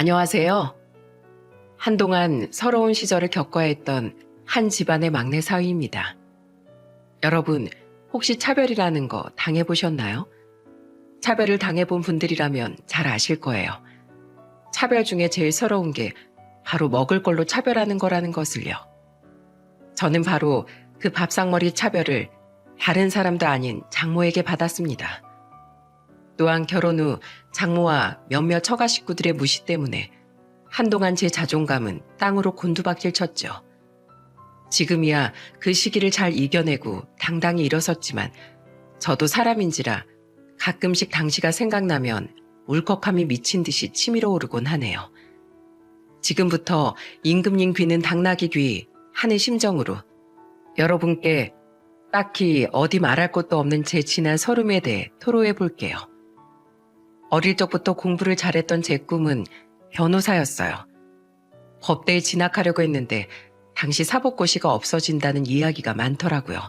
안녕하세요. 한동안 서러운 시절을 겪어야 했던 한 집안의 막내 사위입니다. 여러분, 혹시 차별이라는 거 당해보셨나요? 차별을 당해본 분들이라면 잘 아실 거예요. 차별 중에 제일 서러운 게 바로 먹을 걸로 차별하는 거라는 것을요. 저는 바로 그 밥상머리 차별을 다른 사람도 아닌 장모에게 받았습니다. 또한 결혼 후 장모와 몇몇 처가 식구들의 무시 때문에 한동안 제 자존감은 땅으로 곤두박질 쳤죠. 지금이야 그 시기를 잘 이겨내고 당당히 일어섰지만 저도 사람인지라 가끔씩 당시가 생각나면 울컥함이 미친 듯이 치밀어 오르곤 하네요. 지금부터 임금님 귀는 당나귀 귀 하는 심정으로 여러분께 딱히 어디 말할 것도 없는 제 지난 서름에 대해 토로해 볼게요. 어릴 적부터 공부를 잘했던 제 꿈은 변호사였어요. 법대에 진학하려고 했는데 당시 사법고시가 없어진다는 이야기가 많더라고요.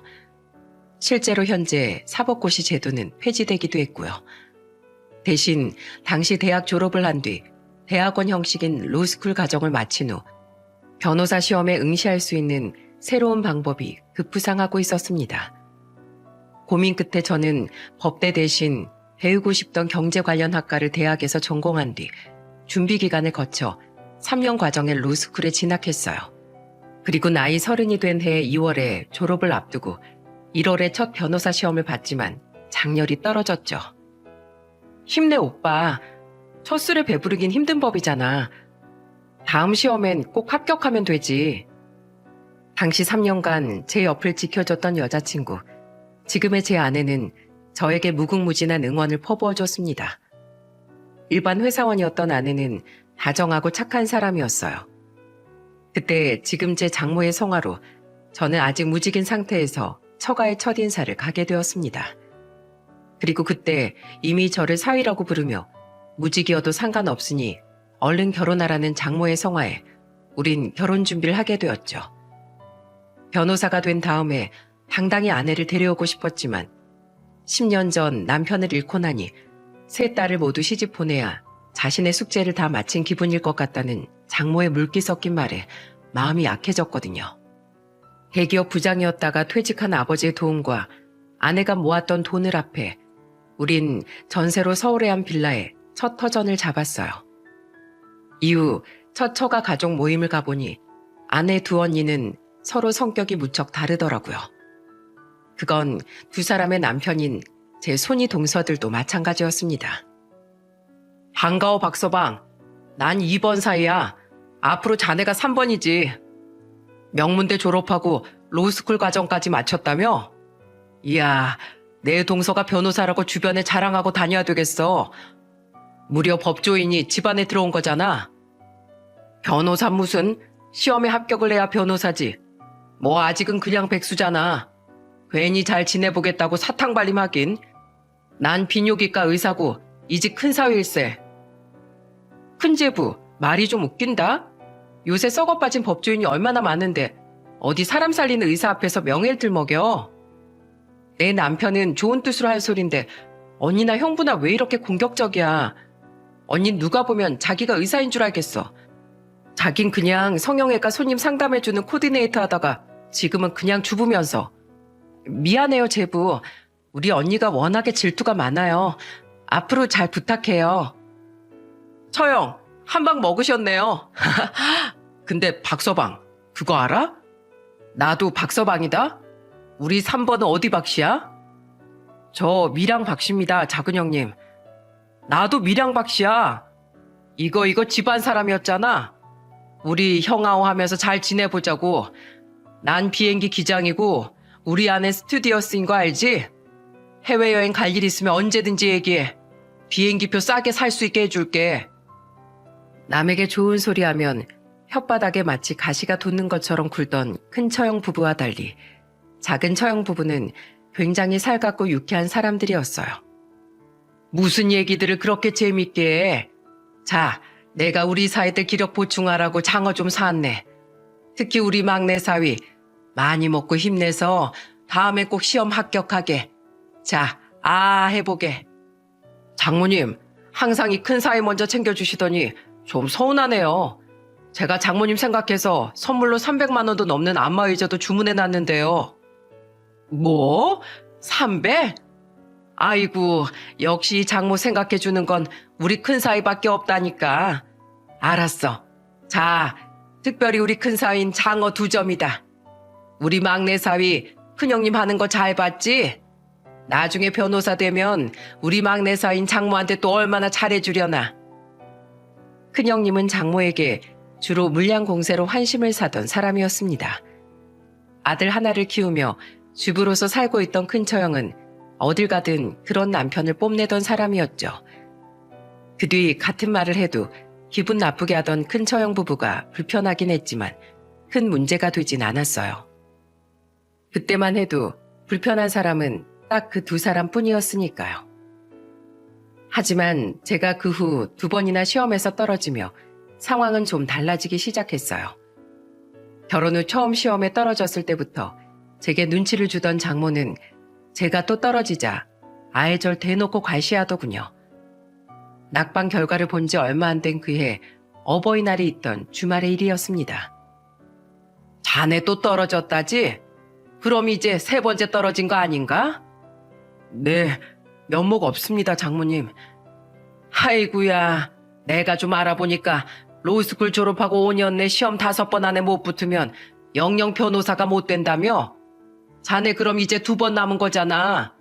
실제로 현재 사법고시 제도는 폐지되기도 했고요. 대신 당시 대학 졸업을 한 뒤 대학원 형식인 로스쿨 과정을 마친 후 변호사 시험에 응시할 수 있는 새로운 방법이 급부상하고 있었습니다. 고민 끝에 저는 법대 대신 배우고 싶던 경제 관련 학과를 대학에서 전공한 뒤 준비 기간을 거쳐 3년 과정의 로스쿨에 진학했어요. 그리고 나이 30이 된 해 2월에 졸업을 앞두고 1월에 첫 변호사 시험을 봤지만 장렬히 떨어졌죠. 힘내 오빠. 첫 술에 배부르긴 힘든 법이잖아. 다음 시험엔 꼭 합격하면 되지. 당시 3년간 제 옆을 지켜줬던 여자친구, 지금의 제 아내는 저에게 무궁무진한 응원을 퍼부어줬습니다. 일반 회사원이었던 아내는 다정하고 착한 사람이었어요. 그때 지금 제 장모의 성화로 저는 아직 무직인 상태에서 처가의 첫인사를 가게 되었습니다. 그리고 그때 이미 저를 사위라고 부르며 무직이어도 상관없으니 얼른 결혼하라는 장모의 성화에 우린 결혼 준비를 하게 되었죠. 변호사가 된 다음에 당당히 아내를 데려오고 싶었지만 10년 전 남편을 잃고 나니 세 딸을 모두 시집 보내야 자신의 숙제를 다 마친 기분일 것 같다는 장모의 물기 섞인 말에 마음이 약해졌거든요. 대기업 부장이었다가 퇴직한 아버지의 도움과 아내가 모았던 돈을 합해 우린 전세로 서울의 한 빌라에 첫 터전을 잡았어요. 이후 첫 처가 가족 모임을 가보니 아내 두 언니는 서로 성격이 무척 다르더라고요. 그건 두 사람의 남편인 제 손이 동서들도 마찬가지였습니다. 반가워 박서방. 난 2번 사이야. 앞으로 자네가 3번이지. 명문대 졸업하고 로스쿨 과정까지 마쳤다며? 이야, 내 동서가 변호사라고 주변에 자랑하고 다녀야 되겠어. 무려 법조인이 집안에 들어온 거잖아. 변호사 무슨? 시험에 합격을 해야 변호사지. 뭐 아직은 그냥 백수잖아. 괜히 잘 지내보겠다고 사탕발림하긴. 난 비뇨기과 의사고 이 집 큰 사위일세. 큰제부, 말이 좀 웃긴다? 요새 썩어 빠진 법조인이 얼마나 많은데 어디 사람 살리는 의사 앞에서 명예를 들먹여? 내 남편은 좋은 뜻으로 할 소린데 언니나 형부나 왜 이렇게 공격적이야? 언닌 누가 보면 자기가 의사인 줄 알겠어. 자긴 그냥 성형외과 손님 상담해주는 코디네이터 하다가 지금은 그냥 주부면서. 미안해요, 제부. 우리 언니가 워낙에 질투가 많아요. 앞으로 잘 부탁해요. 처형, 한 방 먹으셨네요. 근데 박서방, 그거 알아? 나도 박서방이다? 우리 3번은 어디 박씨야? 저 미량 박씨입니다, 작은 형님. 나도 미량 박씨야. 이거 집안 사람이었잖아. 우리 형아오 하면서 잘 지내보자고. 난 비행기 기장이고 우리 아내 스튜디오스인 거 알지? 해외여행 갈 일 있으면 언제든지 얘기해. 비행기표 싸게 살 수 있게 해줄게. 남에게 좋은 소리 하면 혓바닥에 마치 가시가 돋는 것처럼 굴던 큰 처형 부부와 달리 작은 처형 부부는 굉장히 살갑고 유쾌한 사람들이었어요. 무슨 얘기들을 그렇게 재밌게 해. 자, 내가 우리 사이들 기력 보충하라고 장어 좀 사왔네. 특히 우리 막내 사위 많이 먹고 힘내서 다음에 꼭 시험 합격하게. 자, 해보게. 장모님, 항상 이 큰 사위 먼저 챙겨주시더니 좀 서운하네요. 제가 장모님 생각해서 선물로 300만 원도 넘는 안마의자도 주문해놨는데요. 뭐? 300? 아이고, 역시 장모 생각해주는 건 우리 큰사위밖에 없다니까. 알았어. 자, 특별히 우리 큰사위인 장어 2점이다. 우리 막내 사위 큰형님 하는 거 잘 봤지? 나중에 변호사 되면 우리 막내 사위인 장모한테 또 얼마나 잘해주려나. 큰형님은 장모에게 주로 물량 공세로 환심을 사던 사람이었습니다. 아들 하나를 키우며 주부로서 살고 있던 큰처형은 어딜 가든 그런 남편을 뽐내던 사람이었죠. 그 뒤 같은 말을 해도 기분 나쁘게 하던 큰처형 부부가 불편하긴 했지만 큰 문제가 되진 않았어요. 그때만 해도 불편한 사람은 딱 그 2사람뿐이었으니까요. 하지만 제가 그 후 2번이나 시험에서 떨어지며 상황은 좀 달라지기 시작했어요. 결혼 후 처음 시험에 떨어졌을 때부터 제게 눈치를 주던 장모는 제가 또 떨어지자 아예 절 대놓고 괄시하더군요. 낙방 결과를 본 지 얼마 안 된 그해 어버이날이 있던 주말의 일이었습니다. 자네 또 떨어졌다지? 그럼 이제 3번째 떨어진 거 아닌가? 네, 면목 없습니다, 장모님. 아이구야, 내가 좀 알아보니까 로스쿨 졸업하고 5년 내 시험 5번 안에 못 붙으면 영영 변호사가 못 된다며? 자네 그럼 이제 2번 남은 거잖아.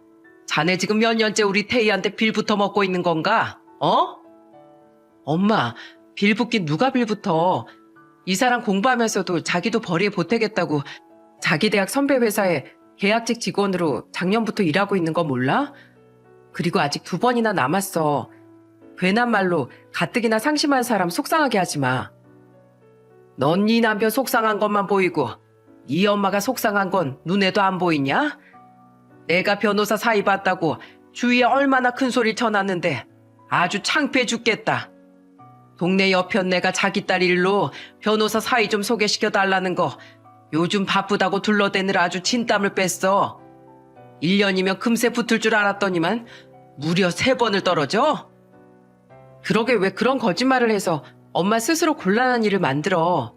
자네 지금 몇 년째 우리 태희한테 빌부터 먹고 있는 건가? 어? 엄마, 빌붙긴 누가 빌붙어. 이 사람 공부하면서도 자기도 벌이에 보태겠다고 자기 대학 선배 회사에 계약직 직원으로 작년부터 일하고 있는 거 몰라? 그리고 아직 2번이나 남았어. 괜한 말로 가뜩이나 상심한 사람 속상하게 하지 마. 넌 네 남편 속상한 것만 보이고 네 엄마가 속상한 건 눈에도 안 보이냐? 내가 변호사 사위 봤다고 주위에 얼마나 큰 소리 쳐놨는데 아주 창피해 죽겠다. 동네 여편네가 자기 딸 일로 변호사 사위 좀 소개시켜달라는 거 요즘 바쁘다고 둘러대느라 아주 진땀을 뺐어. 1년이면 금세 붙을 줄 알았더니만 무려 3번을 떨어져? 그러게 왜 그런 거짓말을 해서 엄마 스스로 곤란한 일을 만들어.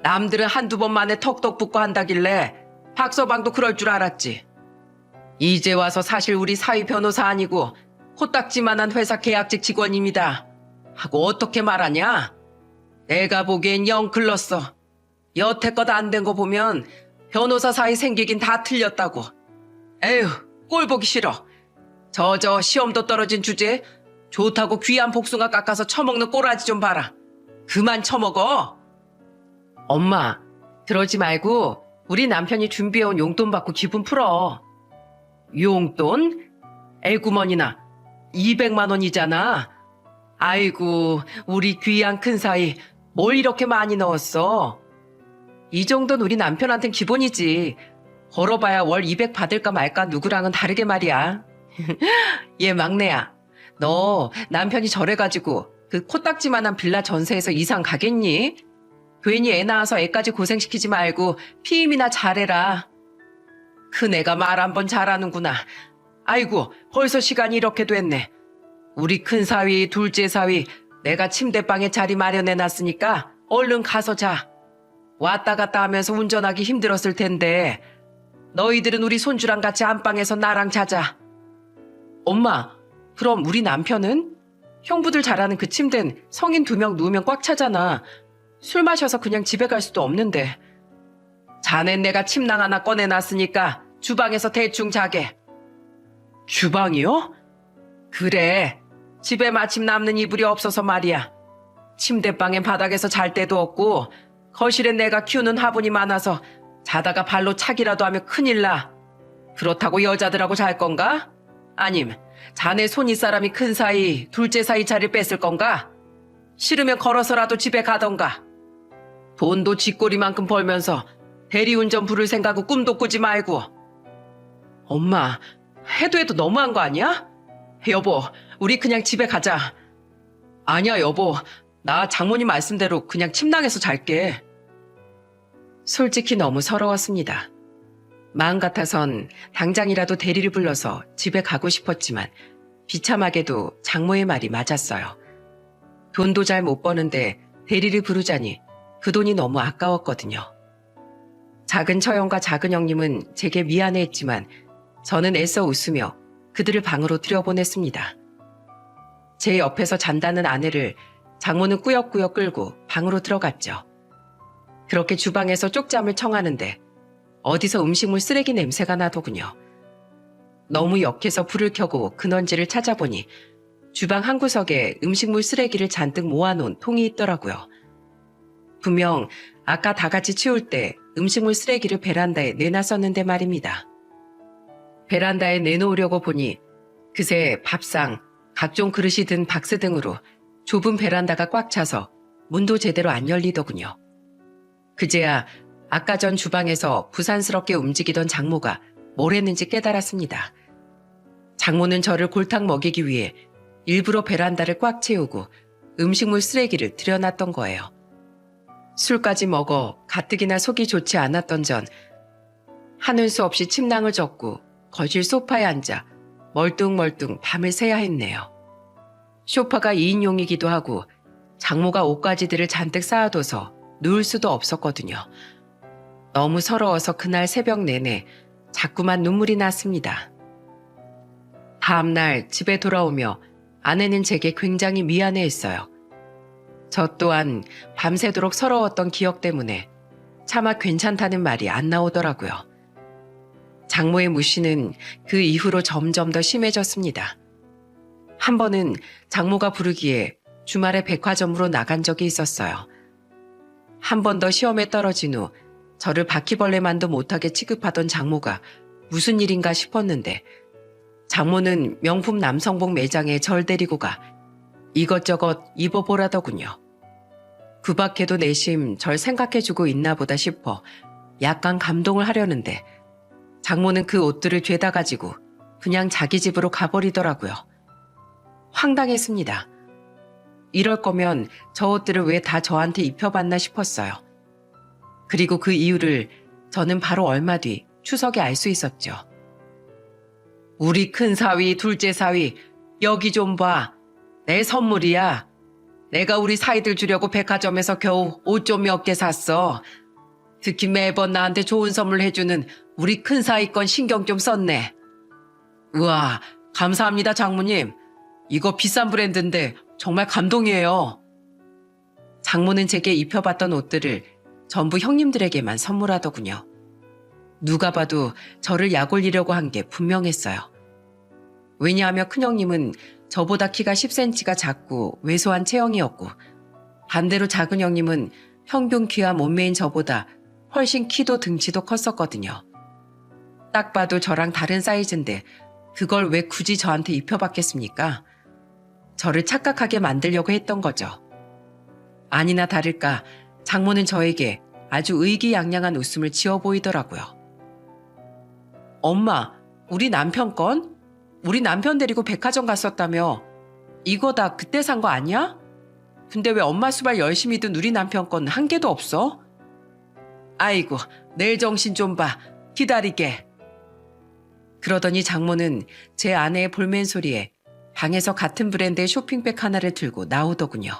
남들은 1-2번 만에 턱턱 붙고 한다길래 박서방도 그럴 줄 알았지. 이제 와서 사실 우리 사위 변호사 아니고 코딱지만한 회사 계약직 직원입니다 하고 어떻게 말하냐? 내가 보기엔 영 글렀어. 여태껏 안 된 거 보면 변호사 사이 생기긴 다 틀렸다고. 에휴, 꼴 보기 싫어. 저 시험도 떨어진 주제에 좋다고 귀한 복숭아 깎아서 처먹는 꼬라지 좀 봐라. 그만 처먹어. 엄마, 그러지 말고 우리 남편이 준비해온 용돈 받고 기분 풀어. 용돈? 애구머니나 200만 원이잖아. 아이고, 우리 귀한 큰사이 뭘 이렇게 많이 넣었어. 이 정도는 우리 남편한텐 기본이지. 벌어봐야 월 200 받을까 말까 누구랑은 다르게 말이야. 얘 막내야, 너 남편이 저래가지고 그 코딱지만한 빌라 전세에서 이상 가겠니? 괜히 애 낳아서 애까지 고생시키지 말고 피임이나 잘해라. 큰애가 말 한 번 잘하는구나. 아이고, 벌써 시간이 이렇게 됐네. 우리 큰사위, 둘째 사위 내가 침대방에 자리 마련해놨으니까 얼른 가서 자. 왔다 갔다 하면서 운전하기 힘들었을 텐데 너희들은 우리 손주랑 같이 안방에서 나랑 자자. 엄마, 그럼 우리 남편은? 형부들 잘하는 그 침대는 성인 2명 누우면 꽉 차잖아. 술 마셔서 그냥 집에 갈 수도 없는데. 자넨 내가 침낭 하나 꺼내놨으니까 주방에서 대충 자게. 주방이요? 그래, 집에 마침 남는 이불이 없어서 말이야. 침대방엔 바닥에서 잘 데도 없고 거실엔 내가 키우는 화분이 많아서 자다가 발로 차기라도 하면 큰일 나. 그렇다고 여자들하고 잘 건가? 아님 자네 손윗사람이 큰 사이, 둘째 사이 자리를 뺐을 건가? 싫으면 걸어서라도 집에 가던가. 돈도 쥐꼬리만큼 벌면서 대리운전 부를 생각은 꿈도 꾸지 말고. 엄마, 해도 너무한 거 아니야? 여보, 우리 그냥 집에 가자. 아니야 여보, 나 장모님 말씀대로 그냥 침낭에서 잘게. 솔직히 너무 서러웠습니다. 마음 같아선 당장이라도 대리를 불러서 집에 가고 싶었지만 비참하게도 장모의 말이 맞았어요. 돈도 잘 못 버는데 대리를 부르자니 그 돈이 너무 아까웠거든요. 작은 처형과 작은 형님은 제게 미안해했지만 저는 애써 웃으며 그들을 방으로 들여보냈습니다. 제 옆에서 잔다는 아내를 장모는 꾸역꾸역 끌고 방으로 들어갔죠. 그렇게 주방에서 쪽잠을 청하는데 어디서 음식물 쓰레기 냄새가 나더군요. 너무 역해서 불을 켜고 근원지를 찾아보니 주방 한 구석에 음식물 쓰레기를 잔뜩 모아놓은 통이 있더라고요. 분명 아까 다 같이 치울 때 음식물 쓰레기를 베란다에 내놨었는데 말입니다. 베란다에 내놓으려고 보니 그새 밥상, 각종 그릇이 든 박스 등으로 좁은 베란다가 꽉 차서 문도 제대로 안 열리더군요. 그제야 아까 전 주방에서 부산스럽게 움직이던 장모가 뭘 했는지 깨달았습니다. 장모는 저를 골탕 먹이기 위해 일부러 베란다를 꽉 채우고 음식물 쓰레기를 들여놨던 거예요. 술까지 먹어 가뜩이나 속이 좋지 않았던 전 하는 수 없이 침낭을 젓고 거실 소파에 앉아 멀뚱멀뚱 밤을 새야 했네요. 소파가 2인용이기도 하고 장모가 옷가지들을 잔뜩 쌓아둬서 누울 수도 없었거든요. 너무 서러워서 그날 새벽 내내 자꾸만 눈물이 났습니다. 다음날 집에 돌아오며 아내는 제게 굉장히 미안해했어요. 저 또한 밤새도록 서러웠던 기억 때문에 차마 괜찮다는 말이 안 나오더라고요. 장모의 무시는 그 이후로 점점 더 심해졌습니다. 한 번은 장모가 부르기에 주말에 백화점으로 나간 적이 있었어요. 한 번 더 시험에 떨어진 후 저를 바퀴벌레만도 못하게 취급하던 장모가 무슨 일인가 싶었는데 장모는 명품 남성복 매장에 절 데리고 가 이것저것 입어보라더군요. 그 밖에도 내심 절 생각해주고 있나 보다 싶어 약간 감동을 하려는데 장모는 그 옷들을 죄다 가지고 그냥 자기 집으로 가버리더라고요. 황당했습니다. 이럴 거면 저 옷들을 왜 다 저한테 입혀봤나 싶었어요. 그리고 그 이유를 저는 바로 얼마 뒤 추석에 알 수 있었죠. 우리 큰 사위, 둘째 사위, 여기 좀 봐. 내 선물이야. 내가 우리 사이들 주려고 백화점에서 겨우 옷 좀 몇 개 샀어. 특히 매번 나한테 좋은 선물 해주는 우리 큰 사위 건 신경 좀 썼네. 우와, 감사합니다, 장모님. 이거 비싼 브랜드인데 정말 감동이에요. 장모는 제게 입혀봤던 옷들을 전부 형님들에게만 선물하더군요. 누가 봐도 저를 약올리려고 한 게 분명했어요. 왜냐하면 큰형님은 저보다 키가 10cm가 작고 왜소한 체형이었고 반대로 작은 형님은 평균 키와 몸매인 저보다 훨씬 키도 등치도 컸었거든요. 딱 봐도 저랑 다른 사이즈인데 그걸 왜 굳이 저한테 입혀봤겠습니까? 저를 착각하게 만들려고 했던 거죠. 아니나 다를까 장모는 저에게 아주 의기양양한 웃음을 지어 보이더라고요. 엄마, 우리 남편 건? 우리 남편 데리고 백화점 갔었다며. 이거 다 그때 산 거 아니야? 근데 왜 엄마 수발 열심히 든 우리 남편 건 한 개도 없어? 아이고, 내 정신 좀 봐. 기다리게. 그러더니 장모는 제 아내의 볼멘 소리에 방에서 같은 브랜드의 쇼핑백 하나를 들고 나오더군요.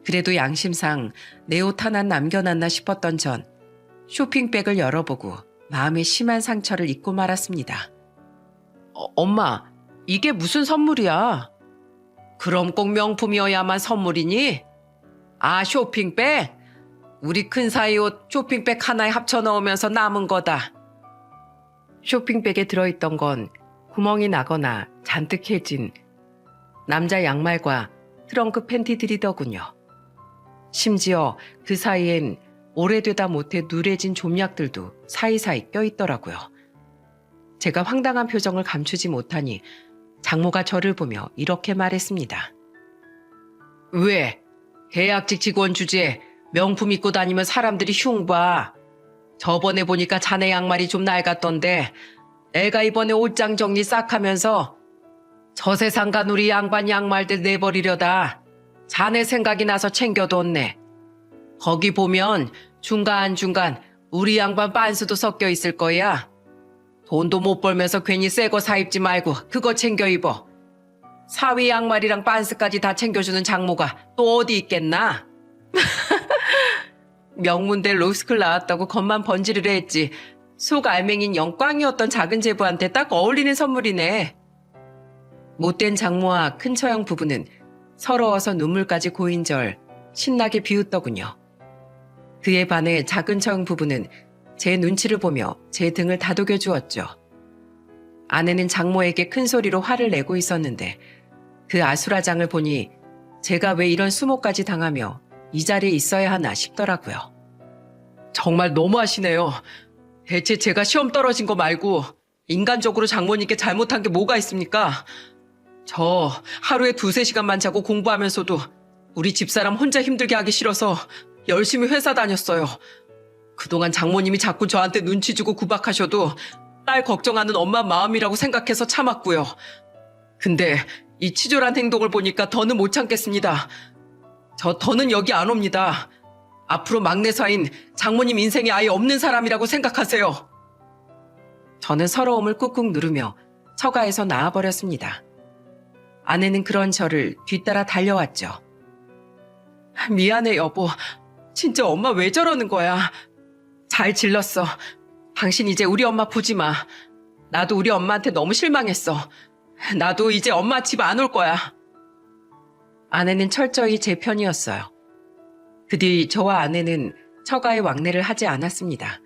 그래도 양심상 내 옷 하나 남겨놨나 싶었던 전 쇼핑백을 열어보고 마음에 심한 상처를 입고 말았습니다. 엄마, 이게 무슨 선물이야? 그럼 꼭 명품이어야만 선물이니? 아, 쇼핑백? 우리 큰 사이 옷 쇼핑백 하나에 합쳐 넣으면서 남은 거다. 쇼핑백에 들어있던 건 구멍이 나거나 잔뜩 해진 남자 양말과 트렁크 팬티들이더군요. 심지어 그 사이엔 오래되다 못해 누래진 좀약들도 사이사이 껴있더라고요. 제가 황당한 표정을 감추지 못하니 장모가 저를 보며 이렇게 말했습니다. 왜? 계약직 직원 주제에 명품 입고 다니면 사람들이 흉봐. 저번에 보니까 자네 양말이 좀 낡았던데 애가 이번에 옷장 정리 싹 하면서 저 세상 간 우리 양반 양말들 내버리려다 자네 생각이 나서 챙겨뒀네. 거기 보면 중간중간 우리 양반 빤스도 섞여 있을 거야. 돈도 못 벌면서 괜히 새 거 사 입지 말고 그거 챙겨 입어. 사위 양말이랑 빤스까지 다 챙겨주는 장모가 또 어디 있겠나? 명문대 로스쿨 나왔다고 겉만 번지르르 했지. 속 알맹인 영꽝이었던 작은 제부한테 딱 어울리는 선물이네. 못된 장모와 큰 처형 부부는 서러워서 눈물까지 고인절 신나게 비웃더군요. 그에 반해 작은 처형 부부는 제 눈치를 보며 제 등을 다독여 주었죠. 아내는 장모에게 큰 소리로 화를 내고 있었는데 그 아수라장을 보니 제가 왜 이런 수모까지 당하며 이 자리에 있어야 하나 싶더라고요. 정말 너무하시네요. 대체 제가 시험 떨어진 거 말고 인간적으로 장모님께 잘못한 게 뭐가 있습니까? 저 하루에 2-3시간만 자고 공부하면서도 우리 집사람 혼자 힘들게 하기 싫어서 열심히 회사 다녔어요. 그동안 장모님이 자꾸 저한테 눈치 주고 구박하셔도 딸 걱정하는 엄마 마음이라고 생각해서 참았고요. 근데 이 치졸한 행동을 보니까 더는 못 참겠습니다. 저 더는 여기 안 옵니다. 앞으로 막내 사인 장모님 인생에 아예 없는 사람이라고 생각하세요. 저는 서러움을 꾹꾹 누르며 처가에서 나와버렸습니다. 아내는 그런 저를 뒤따라 달려왔죠. 미안해 여보. 진짜 엄마 왜 저러는 거야. 잘 질렀어. 당신 이제 우리 엄마 보지 마. 나도 우리 엄마한테 너무 실망했어. 나도 이제 엄마 집 안 올 거야. 아내는 철저히 제 편이었어요. 그 뒤 저와 아내는 처가에 왕래를 하지 않았습니다.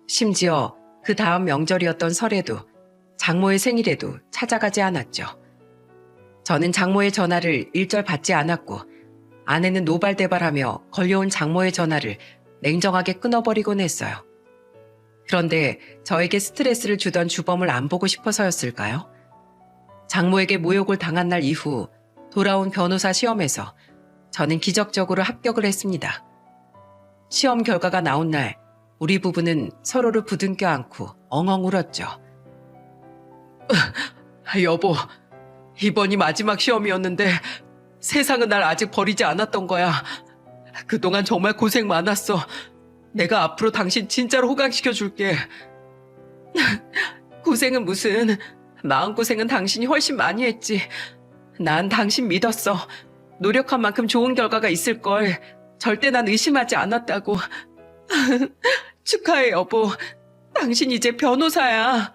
심지어 그 다음 명절이었던 설에도 장모의 생일에도 찾아가지 않았죠. 저는 장모의 전화를 일절 받지 않았고 아내는 노발대발하며 걸려온 장모의 전화를 냉정하게 끊어버리곤 했어요. 그런데 저에게 스트레스를 주던 주범을 안 보고 싶어서였을까요? 장모에게 모욕을 당한 날 이후 돌아온 변호사 시험에서 저는 기적적으로 합격을 했습니다. 시험 결과가 나온 날 우리 부부는 서로를 부둥켜 안고 엉엉 울었죠. 여보, 이번이 마지막 시험이었는데 세상은 날 아직 버리지 않았던 거야. 그동안 정말 고생 많았어. 내가 앞으로 당신 진짜로 호강시켜줄게. 고생은 무슨, 마음고생은 당신이 훨씬 많이 했지. 난 당신 믿었어. 노력한 만큼 좋은 결과가 있을걸. 절대 난 의심하지 않았다고. 축하해 여보. 당신 이제 변호사야.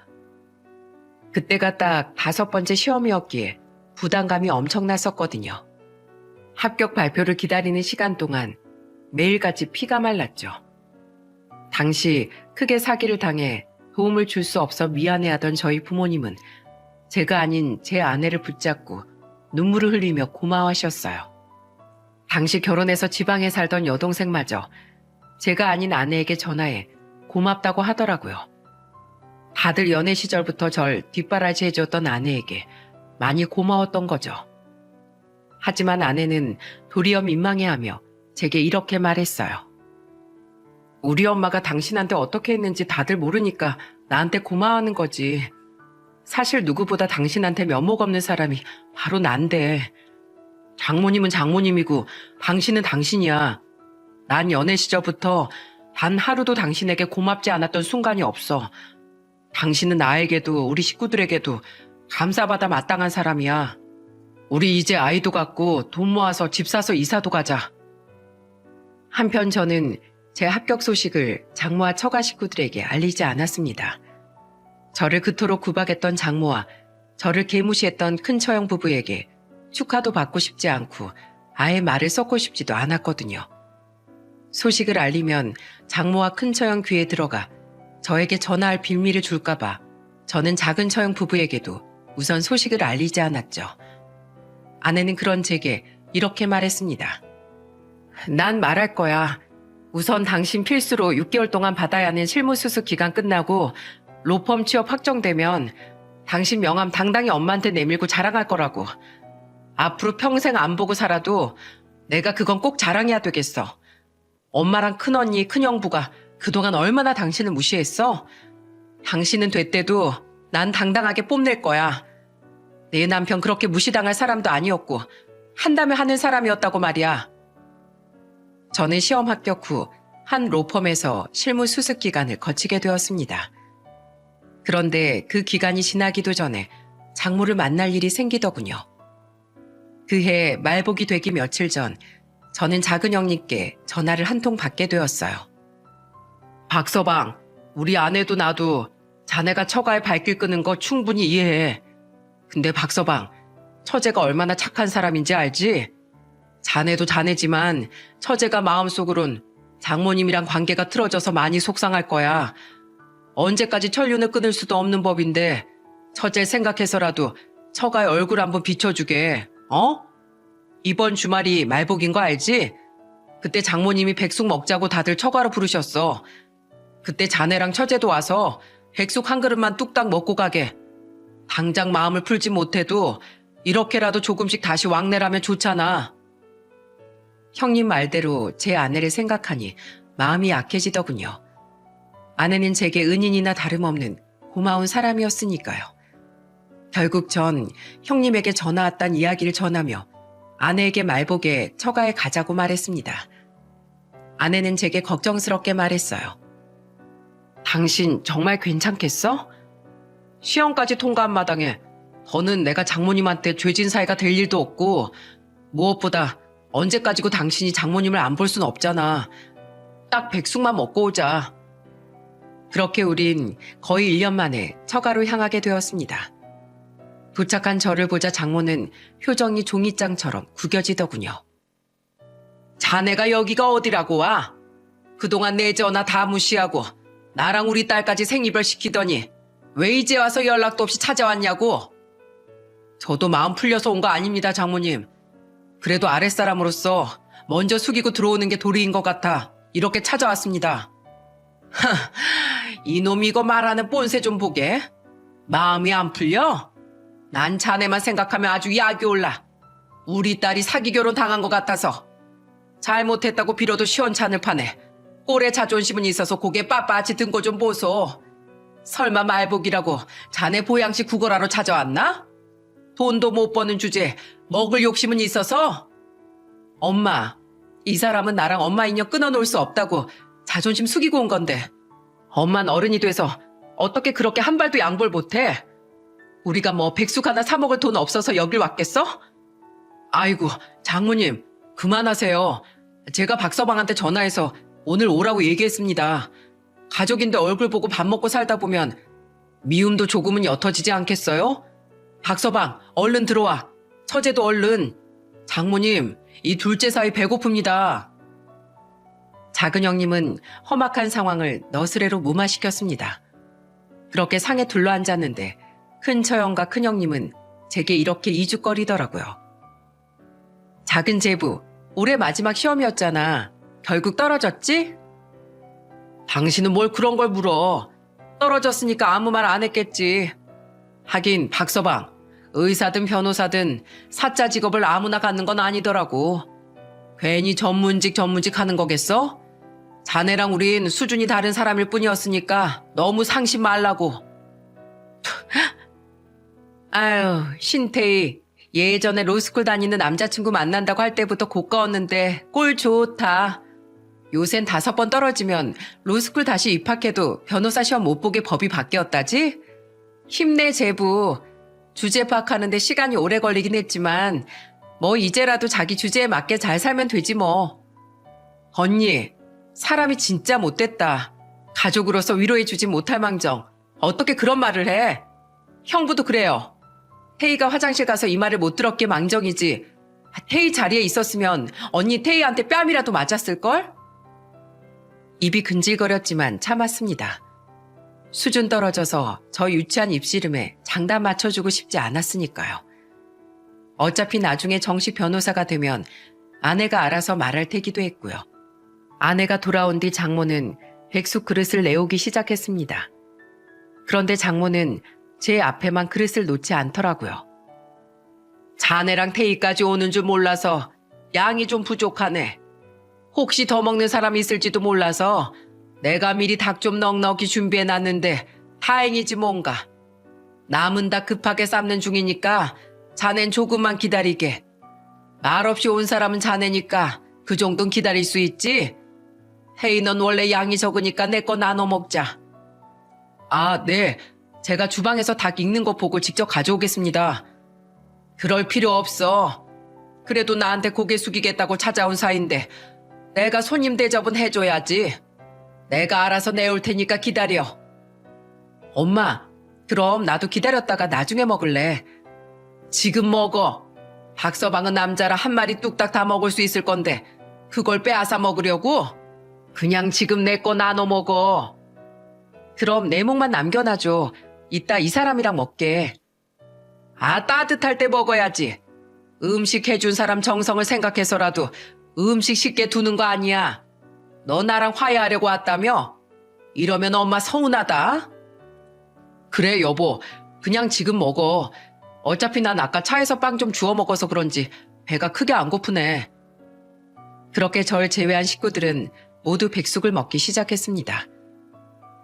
그때가 딱 5번째 시험이었기에 부담감이 엄청났었거든요. 합격 발표를 기다리는 시간 동안 매일같이 피가 말랐죠. 당시 크게 사기를 당해 도움을 줄 수 없어 미안해하던 저희 부모님은 제가 아닌 제 아내를 붙잡고 눈물을 흘리며 고마워하셨어요. 당시 결혼해서 지방에 살던 여동생마저 제가 아닌 아내에게 전화해 고맙다고 하더라고요. 다들 연애 시절부터 절 뒷바라지 해줬던 아내에게 많이 고마웠던 거죠. 하지만 아내는 도리어 민망해하며 제게 이렇게 말했어요. 우리 엄마가 당신한테 어떻게 했는지 다들 모르니까 나한테 고마워하는 거지. 사실 누구보다 당신한테 면목 없는 사람이 바로 난데. 장모님은 장모님이고 당신은 당신이야. 난 연애 시절부터 단 하루도 당신에게 고맙지 않았던 순간이 없어. 당신은 나에게도 우리 식구들에게도 감사받아 마땅한 사람이야. 우리 이제 아이도 갖고 돈 모아서 집 사서 이사도 가자. 한편 저는 제 합격 소식을 장모와 처가 식구들에게 알리지 않았습니다. 저를 그토록 구박했던 장모와 저를 개무시했던 큰 처형 부부에게 축하도 받고 싶지 않고 아예 말을 섞고 싶지도 않았거든요. 소식을 알리면 장모와 큰 처형 귀에 들어가 저에게 전화할 빌미를 줄까봐 저는 작은 처형 부부에게도 우선 소식을 알리지 않았죠. 아내는 그런 제게 이렇게 말했습니다. 난 말할 거야. 우선 당신 필수로 6개월 동안 받아야 하는 실무수습 기간 끝나고 로펌 취업 확정되면 당신 명함 당당히 엄마한테 내밀고 자랑할 거라고. 앞으로 평생 안 보고 살아도 내가 그건 꼭 자랑해야 되겠어. 엄마랑 큰언니, 큰형부가 그동안 얼마나 당신을 무시했어? 당신은 됐대도 난 당당하게 뽐낼 거야. 내 남편 그렇게 무시당할 사람도 아니었고 한다면 하는 사람이었다고 말이야. 저는 시험 합격 후 한 로펌에서 실무 수습 기간을 거치게 되었습니다. 그런데 그 기간이 지나기도 전에 장모를 만날 일이 생기더군요. 그해 말복이 되기 며칠 전 저는 작은 형님께 전화를 한 통 받게 되었어요. 박서방, 우리 아내도 나도 자네가 처가에 발길 끄는 거 충분히 이해해. 근데 박서방, 처제가 얼마나 착한 사람인지 알지? 자네도 자네지만 처제가 마음속으론 장모님이랑 관계가 틀어져서 많이 속상할 거야. 언제까지 천륜을 끊을 수도 없는 법인데 처제 생각해서라도 처가의 얼굴 한번 비춰주게. 어? 이번 주말이 말복인 거 알지? 그때 장모님이 백숙 먹자고 다들 처가로 부르셨어. 그때 자네랑 처제도 와서 백숙 한 그릇만 뚝딱 먹고 가게. 당장 마음을 풀지 못해도 이렇게라도 조금씩 다시 왕래라면 좋잖아. 형님 말대로 제 아내를 생각하니 마음이 약해지더군요. 아내는 제게 은인이나 다름없는 고마운 사람이었으니까요. 결국 전 형님에게 전화 왔단 이야기를 전하며 아내에게 말복에 처가에 가자고 말했습니다. 아내는 제게 걱정스럽게 말했어요. 당신 정말 괜찮겠어? 시험까지 통과한 마당에 더는 내가 장모님한테 죄진 사이가 될 일도 없고 무엇보다 언제까지고 당신이 장모님을 안 볼 순 없잖아. 딱 백숙만 먹고 오자. 그렇게 우린 거의 1년 만에 처가로 향하게 되었습니다. 도착한 저를 보자 장모는 표정이 종이장처럼 구겨지더군요. 자네가 여기가 어디라고 와? 그동안 내 전화 다 무시하고 나랑 우리 딸까지 생이별 시키더니 왜 이제 와서 연락도 없이 찾아왔냐고? 저도 마음 풀려서 온 거 아닙니다, 장모님. 그래도 아랫사람으로서 먼저 숙이고 들어오는 게 도리인 것 같아 이렇게 찾아왔습니다. 이놈 이거 말하는 뽐새 좀 보게. 마음이 안 풀려? 난 자네만 생각하면 아주 약이 올라. 우리 딸이 사기 결혼 당한 것 같아서. 잘못했다고 빌어도 시원찮을 판에 꼴에 자존심은 있어서 고개 빳빳이 든 거 좀 보소. 설마 말복이라고 자네 보양식 구걸하러 찾아왔나? 돈도 못 버는 주제에 먹을 욕심은 있어서? 엄마, 이 사람은 나랑 엄마 인연 끊어놓을 수 없다고 자존심 숙이고 온 건데 엄만 어른이 돼서 어떻게 그렇게 한 발도 양보를 못해? 우리가 뭐 백숙 하나 사 먹을 돈 없어서 여길 왔겠어? 아이고, 장모님 그만하세요. 제가 박서방한테 전화해서 오늘 오라고 얘기했습니다. 가족인데 얼굴 보고 밥 먹고 살다 보면 미움도 조금은 옅어지지 않겠어요? 박서방, 얼른 들어와. 처제도 얼른. 장모님, 이 둘째 사이 배고픕니다. 작은 형님은 험악한 상황을 너스레로 무마시켰습니다. 그렇게 상에 둘러앉았는데 큰 처형과 큰 형님은 제게 이렇게 이죽거리더라고요. 작은 제부, 올해 마지막 시험이었잖아. 결국 떨어졌지? 당신은 뭘 그런 걸 물어. 떨어졌으니까 아무 말 안 했겠지. 하긴 박서방, 의사든 변호사든 사자 직업을 아무나 갖는 건 아니더라고. 괜히 전문직 하는 거겠어? 자네랑 우린 수준이 다른 사람일 뿐이었으니까 너무 상심 말라고. 아유, 신태희. 예전에 로스쿨 다니는 남자친구 만난다고 할 때부터 고가웠는데 꼴 좋다. 요샌 5번 떨어지면 로스쿨 다시 입학해도 변호사 시험 못 보게 법이 바뀌었다지? 힘내 제부. 주제 파악하는데 시간이 오래 걸리긴 했지만 뭐 이제라도 자기 주제에 맞게 잘 살면 되지 뭐. 언니, 사람이 진짜 못됐다. 가족으로서 위로해주지 못할 망정 어떻게 그런 말을 해? 형부도 그래요. 태희가 화장실 가서 이 말을 못 들었기에 망정이지. 태희 자리에 있었으면 언니 태희한테 뺨이라도 맞았을걸? 입이 근질거렸지만 참았습니다. 수준 떨어져서 저 유치한 입씨름에 장단 맞춰주고 싶지 않았으니까요. 어차피 나중에 정식 변호사가 되면 아내가 알아서 말할 테기도 했고요. 아내가 돌아온 뒤 장모는 백숙 그릇을 내오기 시작했습니다. 그런데 장모는 제 앞에만 그릇을 놓지 않더라고요. 자네랑 태희까지 오는 줄 몰라서 양이 좀 부족하네. 혹시 더 먹는 사람이 있을지도 몰라서 내가 미리 닭 좀 넉넉히 준비해놨는데 다행이지 뭔가. 남은 다 급하게 삶는 중이니까 자넨 조금만 기다리게. 말없이 온 사람은 자네니까 그 정도는 기다릴 수 있지? 태희 넌 원래 양이 적으니까 내 거 나눠 먹자. 아, 네. 제가 주방에서 닭 익는 거 보고 직접 가져오겠습니다. 그럴 필요 없어. 그래도 나한테 고개 숙이겠다고 찾아온 사이인데 내가 손님 대접은 해줘야지. 내가 알아서 내올 테니까 기다려. 엄마, 그럼 나도 기다렸다가 나중에 먹을래. 지금 먹어. 박서방은 남자라 한 마리 뚝딱 다 먹을 수 있을 건데 그걸 빼앗아 먹으려고? 그냥 지금 내 거 나눠 먹어. 그럼 내 몫만 남겨놔줘. 이따 이 사람이랑 먹게. 아, 따뜻할 때 먹어야지. 음식 해준 사람 정성을 생각해서라도 음식 식게 두는 거 아니야. 너 나랑 화해하려고 왔다며? 이러면 엄마 서운하다. 그래, 여보. 그냥 지금 먹어. 어차피 난 아까 차에서 빵 좀 주워 먹어서 그런지 배가 크게 안 고프네. 그렇게 절 제외한 식구들은 모두 백숙을 먹기 시작했습니다.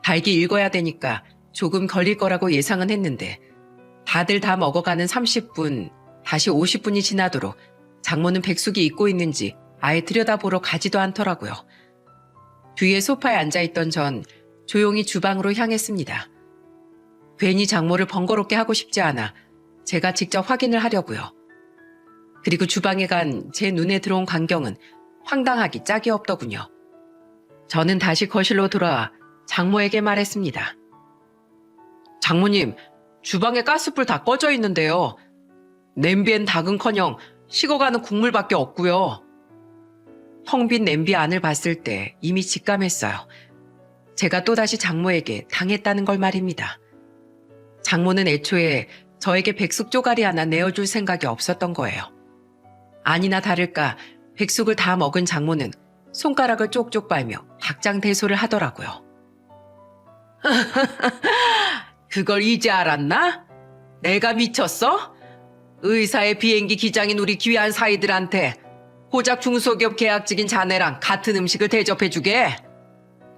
달기 읽어야 되니까 조금 걸릴 거라고 예상은 했는데 다들 다 먹어가는 30분, 다시 50분이 지나도록 장모는 백숙이 익고 있는지 아예 들여다보러 가지도 않더라고요. 뒤에 소파에 앉아있던 전 조용히 주방으로 향했습니다. 괜히 장모를 번거롭게 하고 싶지 않아 제가 직접 확인을 하려고요. 그리고 주방에 간 제 눈에 들어온 광경은 황당하기 짝이 없더군요. 저는 다시 거실로 돌아와 장모에게 말했습니다. 장모님, 주방에 가스불 다 꺼져 있는데요. 냄비엔 닭은커녕 식어가는 국물밖에 없고요. 텅 빈 냄비 안을 봤을 때 이미 직감했어요. 제가 또다시 장모에게 당했다는 걸 말입니다. 장모는 애초에 저에게 백숙 쪼가리 하나 내어줄 생각이 없었던 거예요. 아니나 다를까 백숙을 다 먹은 장모는 손가락을 쪽쪽 빨며 박장대소를 하더라고요. 그걸 이제 알았나? 내가 미쳤어? 의사의 비행기 기장인 우리 귀한 사이들한테 고작 중소기업 계약직인 자네랑 같은 음식을 대접해주게?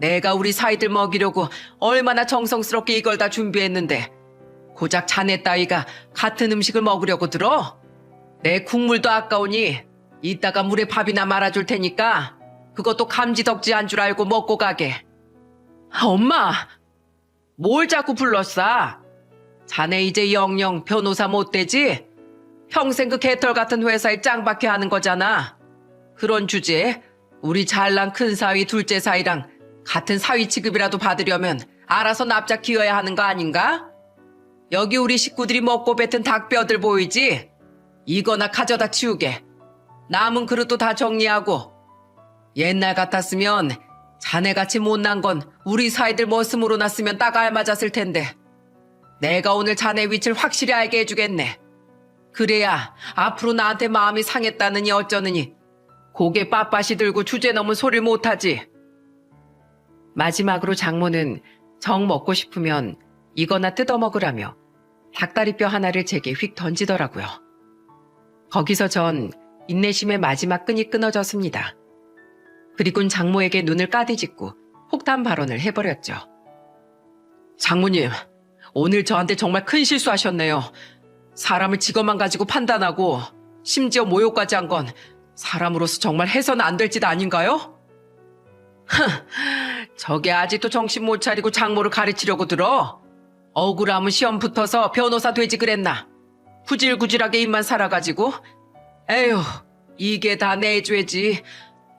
내가 우리 사이들 먹이려고 얼마나 정성스럽게 이걸 다 준비했는데 고작 자네 따위가 같은 음식을 먹으려고 들어? 내 국물도 아까우니 이따가 물에 밥이나 말아줄 테니까 그것도 감지덕지 한 줄 알고 먹고 가게. 엄마! 뭘 자꾸 불렀어? 자네 이제 영영 변호사 못 되지? 평생 그 개털 같은 회사에 짱박혀 하는 거잖아. 그런 주제에 우리 잘난 큰 사위 둘째 사위랑 같은 사위 취급이라도 받으려면 알아서 납작 기어야 하는 거 아닌가? 여기 우리 식구들이 먹고 뱉은 닭뼈들 보이지? 이거나 가져다 치우게. 남은 그릇도 다 정리하고. 옛날 같았으면 자네같이 못난 건 우리 사이들 머슴으로 났으면 딱 알맞았을 텐데. 내가 오늘 자네 위치를 확실히 알게 해주겠네. 그래야 앞으로 나한테 마음이 상했다느니 어쩌느니 고개 빳빳이 들고 주제 넘은 소리를 못하지. 마지막으로 장모는 정 먹고 싶으면 이거나 뜯어먹으라며 닭다리뼈 하나를 제게 휙 던지더라고요. 거기서 전 인내심의 마지막 끈이 끊어졌습니다. 그리곤 장모에게 눈을 까디짓고 폭탄 발언을 해버렸죠. 장모님, 오늘 저한테 정말 큰 실수하셨네요. 사람을 직업만 가지고 판단하고 심지어 모욕까지 한 건 사람으로서 정말 해서는 안 될 짓 아닌가요? 저게 아직도 정신 못 차리고 장모를 가르치려고 들어? 억울하면 시험 붙어서 변호사 되지 그랬나? 구질구질하게 입만 살아가지고? 에휴, 이게 다 내 죄지.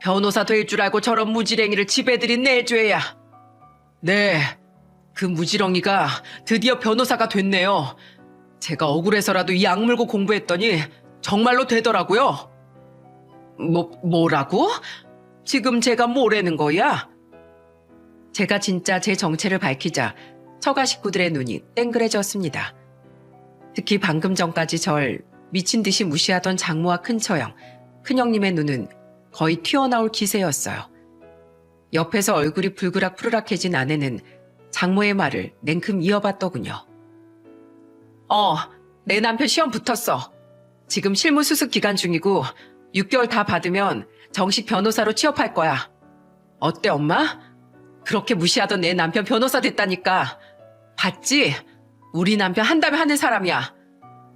변호사 될 줄 알고 저런 무지랭이를 집에들인 내 죄야. 네, 그 무지렁이가 드디어 변호사가 됐네요. 제가 억울해서라도 이 악물고 공부했더니 정말로 되더라고요. 뭐라고? 지금 제가 뭐라는 거야? 제가 진짜 제 정체를 밝히자 처가 식구들의 눈이 땡그레졌습니다. 특히 방금 전까지 절 미친 듯이 무시하던 장모와 큰처형, 큰형님의 눈은 거의 튀어나올 기세였어요. 옆에서 얼굴이 불그락 푸르락해진 아내는 장모의 말을 냉큼 이어봤더군요. 내 남편 시험 붙었어. 지금 실무 수습 기간 중이고 6개월 다 받으면 정식 변호사로 취업할 거야. 어때 엄마? 그렇게 무시하던 내 남편 변호사 됐다니까. 봤지? 우리 남편 한다면 하는 사람이야.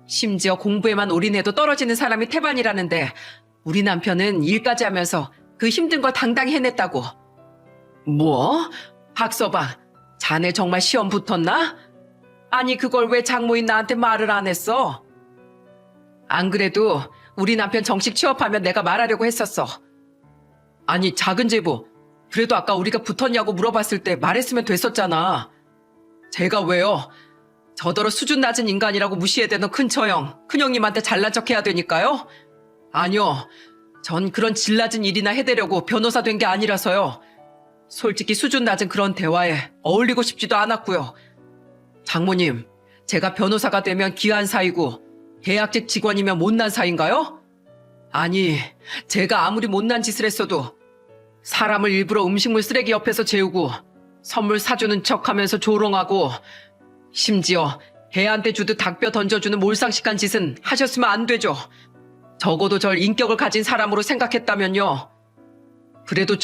심지어 공부에만 올인해도 떨어지는 사람이 태반이라는데 우리 남편은 일까지 하면서 그 힘든 걸 당당히 해냈다고. 뭐? 박서방, 자네 정말 시험 붙었나? 아니 그걸 왜 장모인 나한테 말을 안 했어? 안 그래도 우리 남편 정식 취업하면 내가 말하려고 했었어. 아니, 작은 제부. 그래도 아까 우리가 붙었냐고 물어봤을 때 말했으면 됐었잖아. 제가 왜요? 저더러 수준 낮은 인간이라고 무시해대던 큰처형, 큰형님한테 잘난 척 해야 되니까요? 아니요. 전 그런 질 낮은 일이나 해대려고 변호사 된 게 아니라서요. 솔직히 수준 낮은 그런 대화에 어울리고 싶지도 않았고요. 장모님, 제가 변호사가 되면 귀한 사이고 계약직 직원이면 못난 사이인가요? 아니, 제가 아무리 못난 짓을 했어도 사람을 일부러 음식물 쓰레기 옆에서 재우고 선물 사주는 척하면서 조롱하고 심지어 개한테 주듯 닭뼈 던져주는 몰상식한 짓은 하셨으면 안 되죠. 적어도 절 인격을 가진 사람으로 생각했다면요. 그래도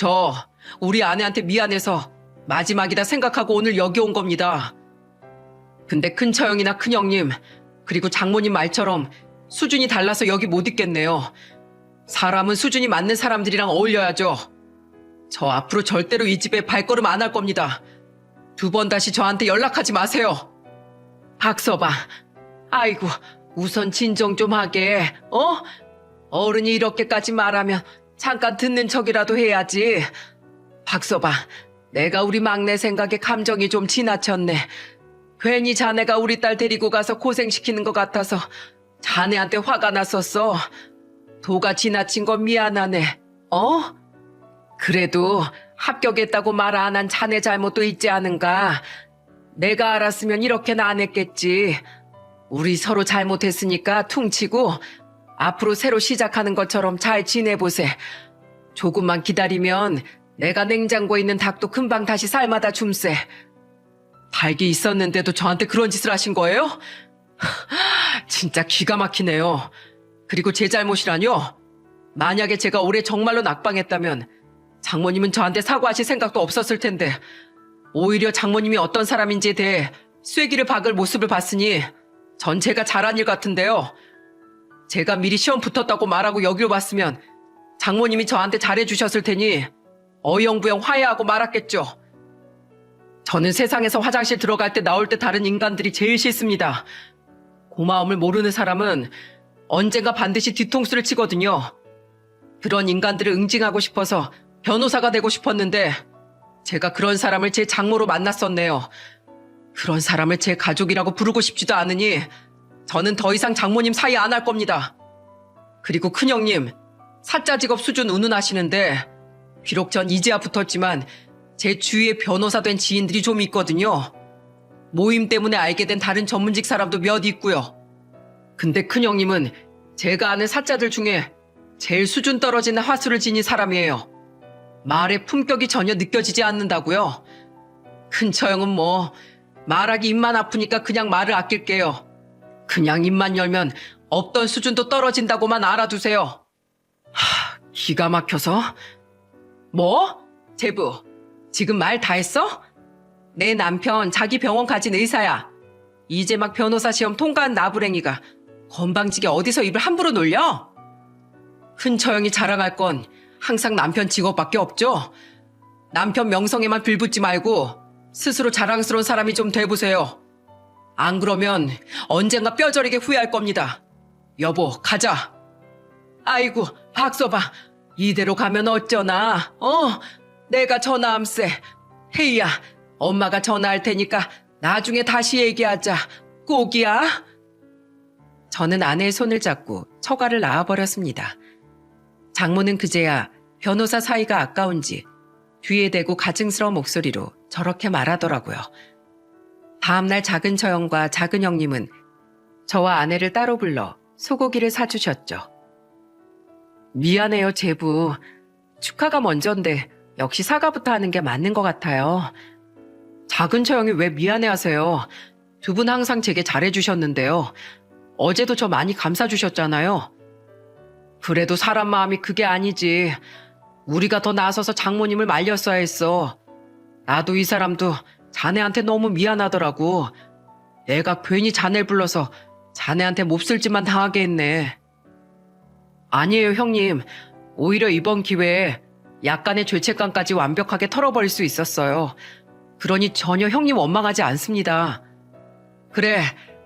우리 아내한테 미안해서 마지막이다 생각하고 오늘 여기 온 겁니다. 근데 큰처형이나 큰형님, 그리고 장모님 말처럼 수준이 달라서 여기 못 있겠네요. 사람은 수준이 맞는 사람들이랑 어울려야죠. 저 앞으로 절대로 이 집에 발걸음 안 할 겁니다. 2번 다시 저한테 연락하지 마세요. 박서방, 아이고, 우선 진정 좀 하게, 어른이 이렇게까지 말하면 잠깐 듣는 척이라도 해야지. 박서방, 내가 우리 막내 생각에 감정이 좀 지나쳤네. 괜히 자네가 우리 딸 데리고 가서 고생시키는 것 같아서 자네한테 화가 났었어. 도가 지나친 건 미안하네. 그래도 합격했다고 말 안 한 자네 잘못도 있지 않은가? 내가 알았으면 이렇게는 안 했겠지. 우리 서로 잘못했으니까 퉁치고 앞으로 새로 시작하는 것처럼 잘 지내보세. 조금만 기다리면 내가 냉장고에 있는 닭도 금방 다시 삶아다 줌세. 닭이 있었는데도 저한테 그런 짓을 하신 거예요? 진짜 기가 막히네요. 그리고 제 잘못이라뇨? 만약에 제가 올해 정말로 낙방했다면 장모님은 저한테 사과하실 생각도 없었을 텐데 오히려 장모님이 어떤 사람인지에 대해 쐐기를 박을 모습을 봤으니 전 제가 잘한 일 같은데요. 제가 미리 시험 붙었다고 말하고 여기로 왔으면 장모님이 저한테 잘해주셨을 테니 어영부영 화해하고 말았겠죠. 저는 세상에서 화장실 들어갈 때 나올 때 다른 인간들이 제일 싫습니다. 고마움을 모르는 사람은 언젠가 반드시 뒤통수를 치거든요. 그런 인간들을 응징하고 싶어서 변호사가 되고 싶었는데 제가 그런 사람을 제 장모로 만났었네요. 그런 사람을 제 가족이라고 부르고 싶지도 않으니 저는 더 이상 장모님 사이 안 할 겁니다. 그리고 큰형님, 사자 직업 수준 운운하시는데 비록 전 이제야 붙었지만 제 주위에 변호사 된 지인들이 좀 있거든요. 모임 때문에 알게 된 다른 전문직 사람도 몇 있고요. 근데 큰형님은 제가 아는 사자들 중에 제일 수준 떨어지는 화술을 지닌 사람이에요. 말의 품격이 전혀 느껴지지 않는다고요. 큰처형은 말하기 입만 아프니까 그냥 말을 아낄게요. 그냥 입만 열면 없던 수준도 떨어진다고만 알아두세요. 기가 막혀서? 제부, 지금 말 다 했어? 내 남편 자기 병원 가진 의사야. 이제 막 변호사 시험 통과한 나부랭이가 건방지게 어디서 입을 함부로 놀려? 큰처형이 자랑할 건 항상 남편 직업밖에 없죠? 남편 명성에만 빌붙지 말고 스스로 자랑스러운 사람이 좀 돼보세요. 안 그러면 언젠가 뼈저리게 후회할 겁니다. 여보, 가자. 아이고, 박서방, 이대로 가면 어쩌나? 내가 전화함세. 혜이야, 엄마가 전화할 테니까 나중에 다시 얘기하자. 꼭이야. 저는 아내의 손을 잡고 처가를 나와버렸습니다. 장모는 그제야 변호사 사이가 아까운지 뒤에 대고 가증스러운 목소리로 저렇게 말하더라고요. 다음날 작은 처형과 작은 형님은 저와 아내를 따로 불러 소고기를 사주셨죠. 미안해요, 제부. 축하가 먼저인데 역시 사과부터 하는 게 맞는 것 같아요. 작은 처형이 왜 미안해하세요? 2분 항상 제게 잘해주셨는데요. 어제도 저 많이 감싸주셨잖아요. 그래도 사람 마음이 그게 아니지. 우리가 더 나서서 장모님을 말렸어야 했어. 나도 이 사람도 자네한테 너무 미안하더라고. 내가 괜히 자네를 불러서 자네한테 몹쓸 짓만 당하게 했네. 아니에요, 형님. 오히려 이번 기회에 약간의 죄책감까지 완벽하게 털어버릴 수 있었어요. 그러니 전혀 형님 원망하지 않습니다. 그래,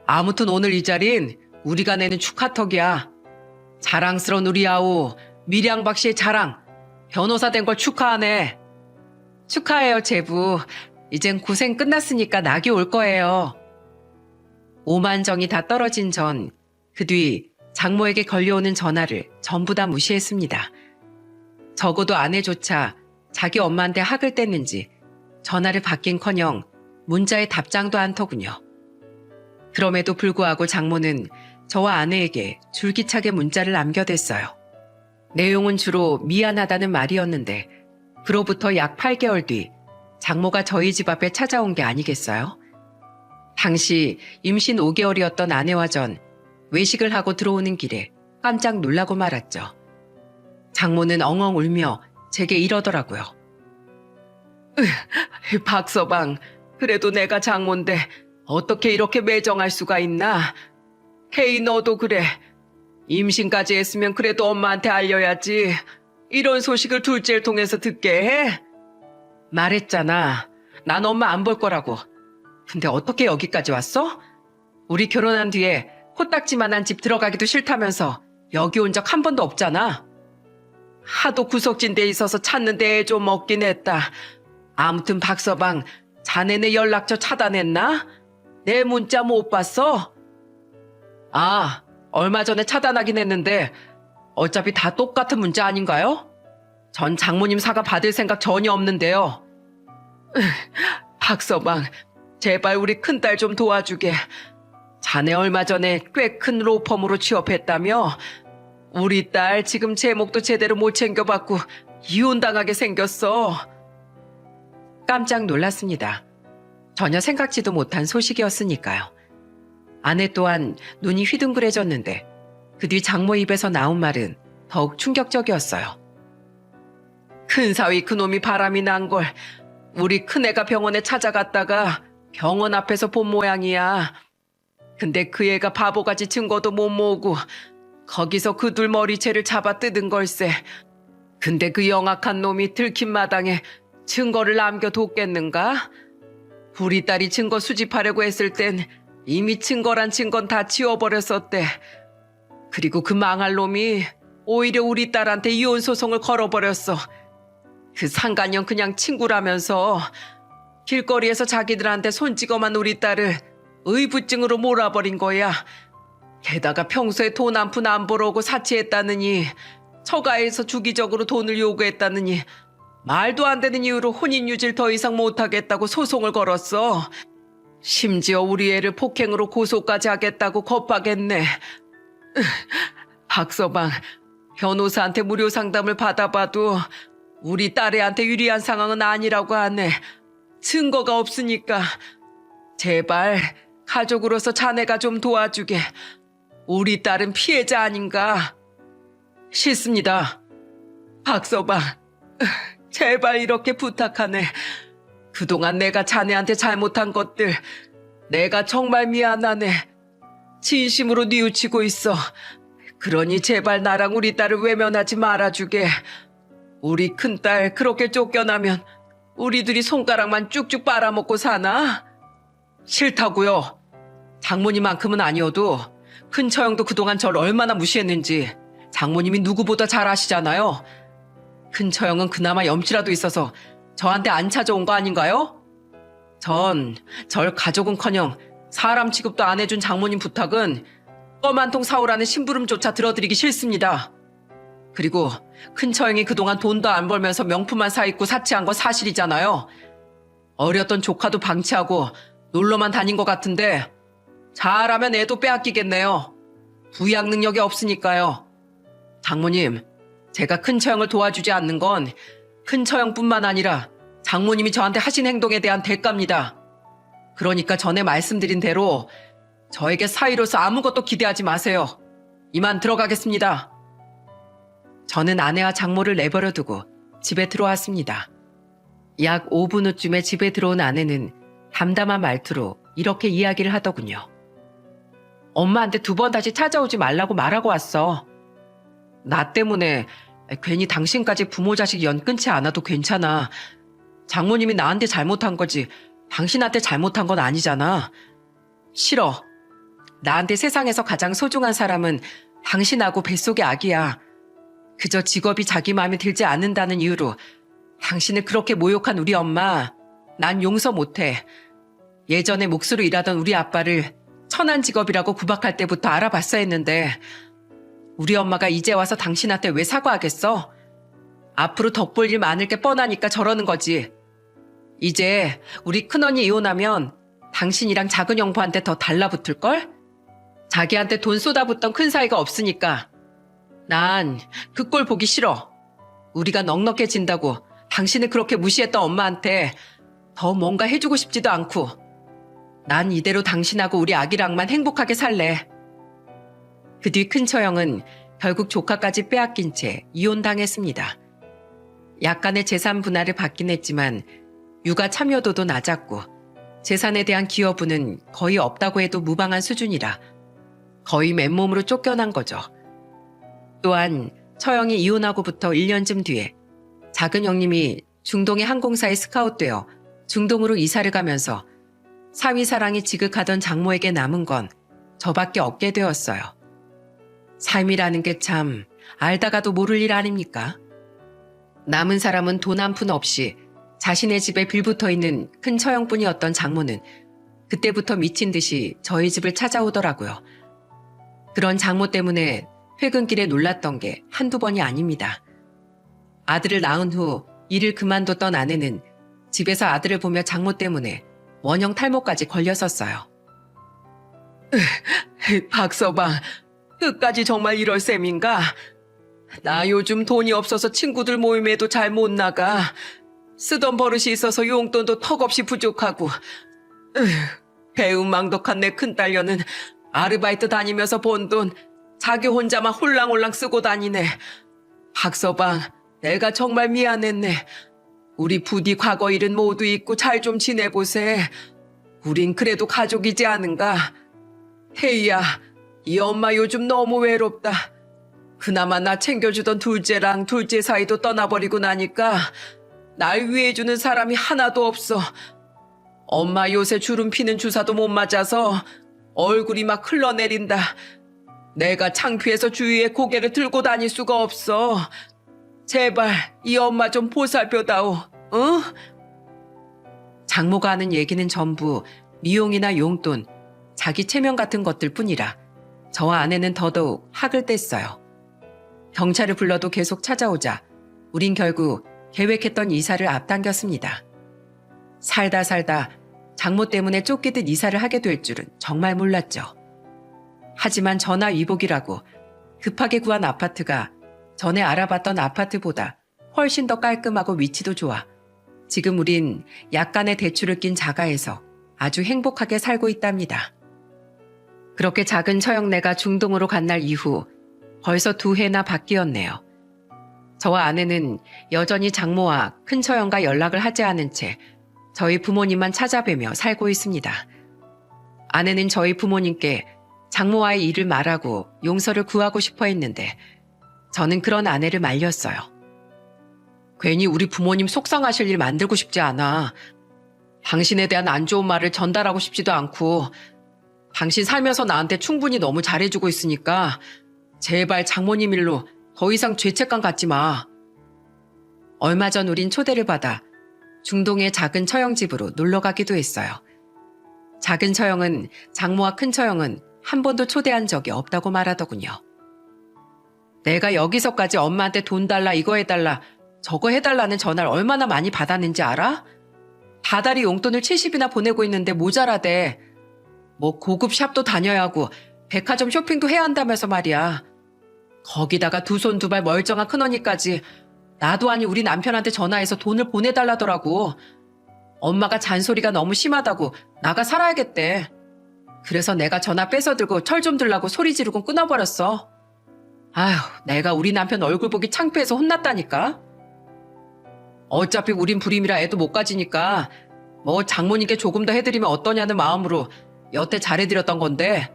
아무튼 오늘 이 자리는 우리가 내는 축하턱이야. 자랑스러운 우리 아우 밀양박 씨의 자랑, 변호사 된 걸 축하하네. 축하해요, 제부. 이젠 고생 끝났으니까 낙이 올 거예요. 오만정이 다 떨어진 전 그 뒤 장모에게 걸려오는 전화를 전부 다 무시했습니다. 적어도 아내조차 자기 엄마한테 학을 뗐는지 전화를 받긴커녕 문자에 답장도 않더군요. 그럼에도 불구하고 장모는 저와 아내에게 줄기차게 문자를 남겨댔어요. 내용은 주로 미안하다는 말이었는데 그로부터 약 8개월 뒤 장모가 저희 집 앞에 찾아온 게 아니겠어요? 당시 임신 5개월이었던 아내와 전 외식을 하고 들어오는 길에 깜짝 놀라고 말았죠. 장모는 엉엉 울며 제게 이러더라고요. 박서방, 그래도 내가 장모인데 어떻게 이렇게 매정할 수가 있나? 헤이, 너도 그래. 임신까지 했으면 그래도 엄마한테 알려야지. 이런 소식을 둘째를 통해서 듣게 해? 말했잖아. 난 엄마 안 볼 거라고. 근데 어떻게 여기까지 왔어? 우리 결혼한 뒤에 코딱지만한 집 들어가기도 싫다면서 여기 온 적 한 번도 없잖아. 하도 구석진 데 있어서 찾는데 애 좀 없긴 했다. 아무튼 박서방, 자네네 연락처 차단했나? 내 문자 못 봤어? 아, 얼마 전에 차단하긴 했는데 어차피 다 똑같은 문자 아닌가요? 전 장모님 사과 받을 생각 전혀 없는데요. 박서방, 제발 우리 큰딸 좀 도와주게. 자네 얼마 전에 꽤 큰 로펌으로 취업했다며? 우리 딸 지금 제목도 제대로 못 챙겨받고 이혼당하게 생겼어. 깜짝 놀랐습니다. 전혀 생각지도 못한 소식이었으니까요. 아내 또한 눈이 휘둥그레졌는데 그 뒤 장모 입에서 나온 말은 더욱 충격적이었어요. 큰사위 그놈이 바람이 난 걸 우리 큰애가 병원에 찾아갔다가 병원 앞에서 본 모양이야. 근데 그 애가 바보같이 증거도 못 모으고 거기서 그 둘 머리채를 잡아 뜯은 걸세. 근데 그 영악한 놈이 들킨 마당에 증거를 남겨뒀겠는가? 우리 딸이 증거 수집하려고 했을 땐 이미 증거란 증거는 다 지워버렸었대. 그리고 그 망할 놈이 오히려 우리 딸한테 이혼 소송을 걸어버렸어. 그 상간형 그냥 친구라면서 길거리에서 자기들한테 손찌검한 우리 딸을 의부증으로 몰아버린 거야. 게다가 평소에 돈 한 푼 안 벌어오고 사치했다느니, 처가에서 주기적으로 돈을 요구했다느니, 말도 안 되는 이유로 혼인유지를 더 이상 못하겠다고 소송을 걸었어. 심지어 우리 애를 폭행으로 고소까지 하겠다고 겁박했네. 박서방, 변호사한테 무료 상담을 받아봐도 우리 딸애한테 유리한 상황은 아니라고 하네. 증거가 없으니까 제발 가족으로서 자네가 좀 도와주게. 우리 딸은 피해자 아닌가? 싫습니다. 박서방, 제발 이렇게 부탁하네. 그동안 내가 자네한테 잘못한 것들 내가 정말 미안하네. 진심으로 뉘우치고 있어. 그러니 제발 나랑 우리 딸을 외면하지 말아주게. 우리 큰딸 그렇게 쫓겨나면 우리들이 손가락만 쭉쭉 빨아먹고 사나? 싫다고요. 장모님만큼은 아니어도 큰처형도 그동안 절 얼마나 무시했는지 장모님이 누구보다 잘 아시잖아요. 큰처형은 그나마 염치라도 있어서 저한테 안 찾아온 거 아닌가요? 전 절 가족은커녕 사람 취급도 안 해준 장모님 부탁은 껌 한 통 사오라는 심부름조차 들어드리기 싫습니다. 그리고 큰처형이 그동안 돈도 안 벌면서 명품만 사입고 사치한 건 사실이잖아요. 어렸던 조카도 방치하고 놀러만 다닌 것 같은데 잘하면 애도 빼앗기겠네요. 부양 능력이 없으니까요. 장모님, 제가 큰처형을 도와주지 않는 건 큰처형뿐만 아니라 장모님이 저한테 하신 행동에 대한 대가입니다. 그러니까 전에 말씀드린 대로 저에게 사위로서 아무것도 기대하지 마세요. 이만 들어가겠습니다. 저는 아내와 장모를 내버려 두고 집에 들어왔습니다. 약 5분 후쯤에 집에 들어온 아내는 담담한 말투로 이렇게 이야기를 하더군요. 엄마한테 2번 다시 찾아오지 말라고 말하고 왔어. 나 때문에 괜히 당신까지 부모 자식 연 끊지 않아도 괜찮아. 장모님이 나한테 잘못한 거지 당신한테 잘못한 건 아니잖아. 싫어. 나한테 세상에서 가장 소중한 사람은 당신하고 뱃속의 아기야. 그저 직업이 자기 마음에 들지 않는다는 이유로 당신을 그렇게 모욕한 우리 엄마, 난 용서 못해. 예전에 몫으로 일하던 우리 아빠를 천한 직업이라고 구박할 때부터 알아봤어야 했는데 우리 엄마가 이제 와서 당신한테 왜 사과하겠어? 앞으로 덕볼 일 많을 게 뻔하니까 저러는 거지. 이제 우리 큰언니 이혼하면 당신이랑 작은 형부한테 더 달라붙을걸? 자기한테 돈 쏟아붓던 큰 사이가 없으니까. 난 그 꼴 보기 싫어. 우리가 넉넉해진다고 당신을 그렇게 무시했던 엄마한테 더 뭔가 해주고 싶지도 않고. 난 이대로 당신하고 우리 아기랑만 행복하게 살래. 그 뒤 큰처형은 결국 조카까지 빼앗긴 채 이혼당했습니다. 약간의 재산 분할을 받긴 했지만 육아 참여도도 낮았고 재산에 대한 기여분은 거의 없다고 해도 무방한 수준이라 거의 맨몸으로 쫓겨난 거죠. 또한 처형이 이혼하고부터 1년쯤 뒤에 작은 형님이 중동의 항공사에 스카웃되어 중동으로 이사를 가면서 사위사랑이 지극하던 장모에게 남은 건 저밖에 없게 되었어요. 삶이라는 게 참 알다가도 모를 일 아닙니까? 남은 사람은 돈 한 푼 없이 자신의 집에 빌붙어 있는 큰 처형뿐이었던 장모는 그때부터 미친 듯이 저희 집을 찾아오더라고요. 그런 장모 때문에 퇴근길에 놀랐던 게 한두 번이 아닙니다. 아들을 낳은 후 일을 그만뒀던 아내는 집에서 아들을 보며 장모 때문에 원형 탈모까지 걸렸었어요. 박서방, 끝까지 정말 이럴 셈인가? 나 요즘 돈이 없어서 친구들 모임에도 잘 못 나가. 쓰던 버릇이 있어서 용돈도 턱없이 부족하고. 배은망덕한 내 큰딸녀는 아르바이트 다니면서 번 돈 자기 혼자만 홀랑홀랑 쓰고 다니네. 박서방, 내가 정말 미안했네. 우리 부디 과거 일은 모두 잊고 잘 좀 지내보세. 우린 그래도 가족이지 않은가? 혜이야, 이 엄마 요즘 너무 외롭다. 그나마 나 챙겨주던 둘째랑 둘째 사이도 떠나버리고 나니까 날 위해주는 사람이 하나도 없어. 엄마 요새 주름 피는 주사도 못 맞아서 얼굴이 막 흘러내린다. 내가 창피해서 주위에 고개를 들고 다닐 수가 없어. 제발 이 엄마 좀 보살펴다오. 응? 장모가 하는 얘기는 전부 미용이나 용돈, 자기 체면 같은 것들 뿐이라 저와 아내는 더더욱 학을 뗐어요. 경찰을 불러도 계속 찾아오자 우린 결국 계획했던 이사를 앞당겼습니다. 살다 장모 때문에 쫓기듯 이사를 하게 될 줄은 정말 몰랐죠. 하지만 전화위복이라고 급하게 구한 아파트가 전에 알아봤던 아파트보다 훨씬 더 깔끔하고 위치도 좋아 지금 우린 약간의 대출을 낀 자가에서 아주 행복하게 살고 있답니다. 그렇게 작은 처형네가 중동으로 간 날 이후 벌써 2회나 바뀌었네요. 저와 아내는 여전히 장모와 큰 처형과 연락을 하지 않은 채 저희 부모님만 찾아뵈며 살고 있습니다. 아내는 저희 부모님께 장모와의 일을 말하고 용서를 구하고 싶어 했는데 저는 그런 아내를 말렸어요. 괜히 우리 부모님 속상하실 일 만들고 싶지 않아. 당신에 대한 안 좋은 말을 전달하고 싶지도 않고 당신 살면서 나한테 충분히 너무 잘해주고 있으니까 제발 장모님 일로 더 이상 죄책감 갖지 마. 얼마 전 우린 초대를 받아 중동의 작은 처형집으로 놀러 가기도 했어요. 작은 처형은 장모와 큰 처형은 한 번도 초대한 적이 없다고 말하더군요. 내가 여기서까지 엄마한테 돈 달라 이거 해달라 저거 해달라는 전화를 얼마나 많이 받았는지 알아? 다달이 용돈을 70이나 보내고 있는데 모자라대. 뭐 고급 샵도 다녀야 하고 백화점 쇼핑도 해야 한다면서 말이야. 거기다가 두 손 두 발 멀쩡한 큰언니까지 나도 아니 우리 남편한테 전화해서 돈을 보내달라더라고. 엄마가 잔소리가 너무 심하다고 나가 살아야겠대. 그래서 내가 전화 뺏어들고 철 좀 들라고 소리 지르고 끊어버렸어. 아휴, 내가 우리 남편 얼굴 보기 창피해서 혼났다니까. 어차피 우린 불임이라 애도 못 가지니까 뭐 장모님께 조금 더 해드리면 어떠냐는 마음으로 여태 잘해드렸던 건데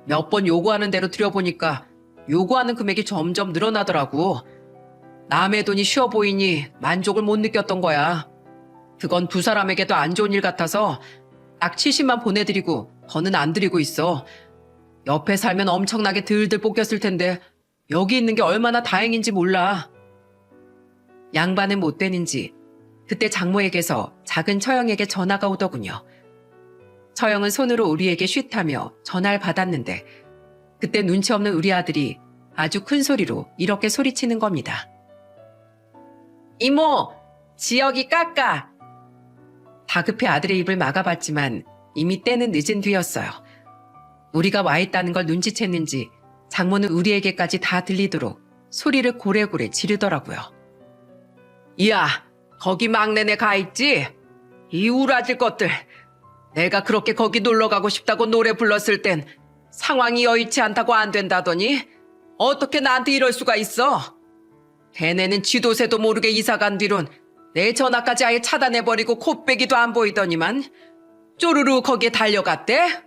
몇 번 요구하는 대로 드려보니까 요구하는 금액이 점점 늘어나더라고. 남의 돈이 쉬워 보이니 만족을 못 느꼈던 거야. 그건 두 사람에게도 안 좋은 일 같아서 딱 70만 보내드리고 더는 안 드리고 있어. 옆에 살면 엄청나게 들들 볶였을 텐데 여기 있는 게 얼마나 다행인지 몰라. 양반은 못 되는지 그때 장모에게서 작은 처형에게 전화가 오더군요. 처형은 손으로 우리에게 쉿하며 전화를 받았는데 그때 눈치 없는 우리 아들이 아주 큰 소리로 이렇게 소리치는 겁니다. 이모, 지역이 깎아. 다급히 아들의 입을 막아봤지만 이미 때는 늦은 뒤였어요. 우리가 와 있다는 걸 눈치챘는지 장모는 우리에게까지 다 들리도록 소리를 고래고래 지르더라고요. 이야, 거기 막내네 가 있지? 이 우라질 것들. 내가 그렇게 거기 놀러 가고 싶다고 노래 불렀을 땐 상황이 여의치 않다고 안 된다더니 어떻게 나한테 이럴 수가 있어? 걔네는 지도새도 모르게 이사 간 뒤론 내 전화까지 아예 차단해버리고 콧배기도 안 보이더니만 쪼르르 거기에 달려갔대?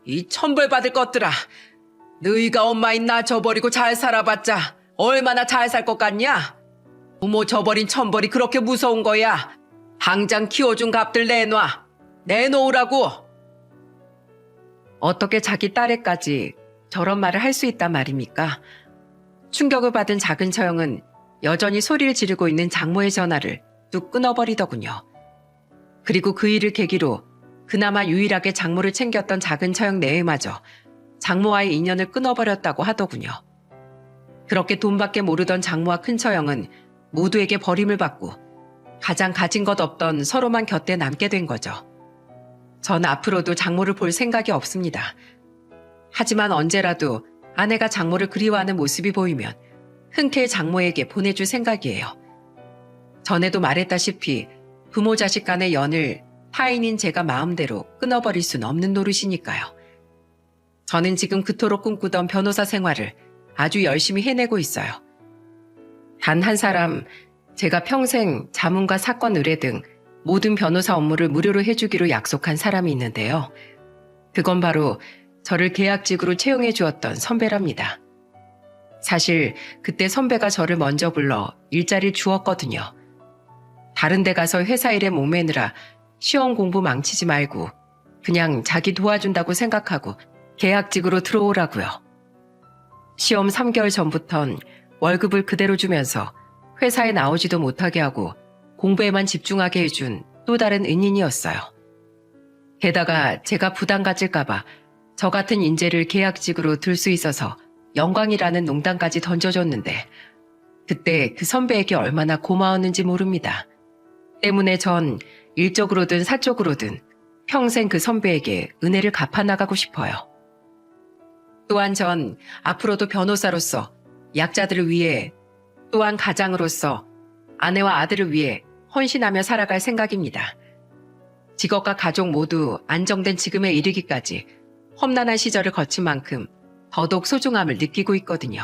이 천벌받을 것들아. 너희가 엄마인 나 저버리고 잘 살아봤자 얼마나 잘 살 것 같냐? 부모 저버린 천벌이 그렇게 무서운 거야. 당장 키워준 값들 내놔. 내놓으라고. 어떻게 자기 딸에까지 저런 말을 할 수 있단 말입니까? 충격을 받은 작은 처형은 여전히 소리를 지르고 있는 장모의 전화를 뚝 끊어버리더군요. 그리고 그 일을 계기로 그나마 유일하게 장모를 챙겼던 작은 처형 내외마저 장모와의 인연을 끊어버렸다고 하더군요. 그렇게 돈밖에 모르던 장모와 큰 처형은 모두에게 버림을 받고 가장 가진 것 없던 서로만 곁에 남게 된 거죠. 전 앞으로도 장모를 볼 생각이 없습니다. 하지만 언제라도 아내가 장모를 그리워하는 모습이 보이면 흔쾌히 장모에게 보내줄 생각이에요. 전에도 말했다시피 부모 자식 간의 연을 타인인 제가 마음대로 끊어버릴 순 없는 노릇이니까요. 저는 지금 그토록 꿈꾸던 변호사 생활을 아주 열심히 해내고 있어요. 단 한 사람, 제가 평생 자문과 사건 의뢰 등 모든 변호사 업무를 무료로 해주기로 약속한 사람이 있는데요. 그건 바로 저를 계약직으로 채용해 주었던 선배랍니다. 사실 그때 선배가 저를 먼저 불러 일자리를 주었거든요. 다른 데 가서 회사 일에 목매느라 시험 공부 망치지 말고 그냥 자기 도와준다고 생각하고 계약직으로 들어오라고요. 시험 3개월 전부턴 월급을 그대로 주면서 회사에 나오지도 못하게 하고 공부에만 집중하게 해준 또 다른 은인이었어요. 게다가 제가 부담 가질까봐 저 같은 인재를 계약직으로 들 수 있어서 영광이라는 농담까지 던져줬는데 그때 그 선배에게 얼마나 고마웠는지 모릅니다. 때문에 전 일적으로든 사적으로든 평생 그 선배에게 은혜를 갚아나가고 싶어요. 또한 전 앞으로도 변호사로서 약자들을 위해 또한 가장으로서 아내와 아들을 위해 헌신하며 살아갈 생각입니다. 직업과 가족 모두 안정된 지금에 이르기까지 험난한 시절을 거친 만큼 더더욱 소중함을 느끼고 있거든요.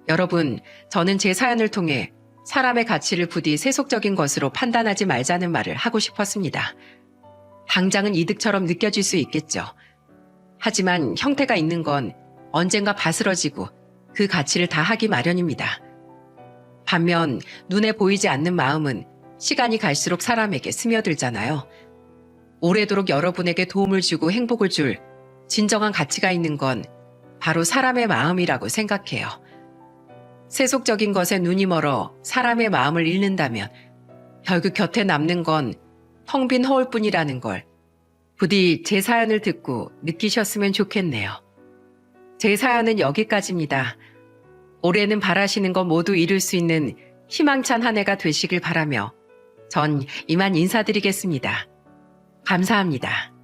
여러분, 저는 제 사연을 통해 사람의 가치를 부디 세속적인 것으로 판단하지 말자는 말을 하고 싶었습니다. 당장은 이득처럼 느껴질 수 있겠죠. 하지만 형태가 있는 건 언젠가 바스러지고 그 가치를 다하기 마련입니다. 반면 눈에 보이지 않는 마음은 시간이 갈수록 사람에게 스며들잖아요. 오래도록 여러분에게 도움을 주고 행복을 줄 진정한 가치가 있는 건 바로 사람의 마음이라고 생각해요. 세속적인 것에 눈이 멀어 사람의 마음을 잃는다면 결국 곁에 남는 건 텅 빈 허울뿐이라는 걸 부디 제 사연을 듣고 느끼셨으면 좋겠네요. 제 사연은 여기까지입니다. 올해는 바라시는 것 모두 이룰 수 있는 희망찬 한 해가 되시길 바라며 전 이만 인사드리겠습니다. 감사합니다.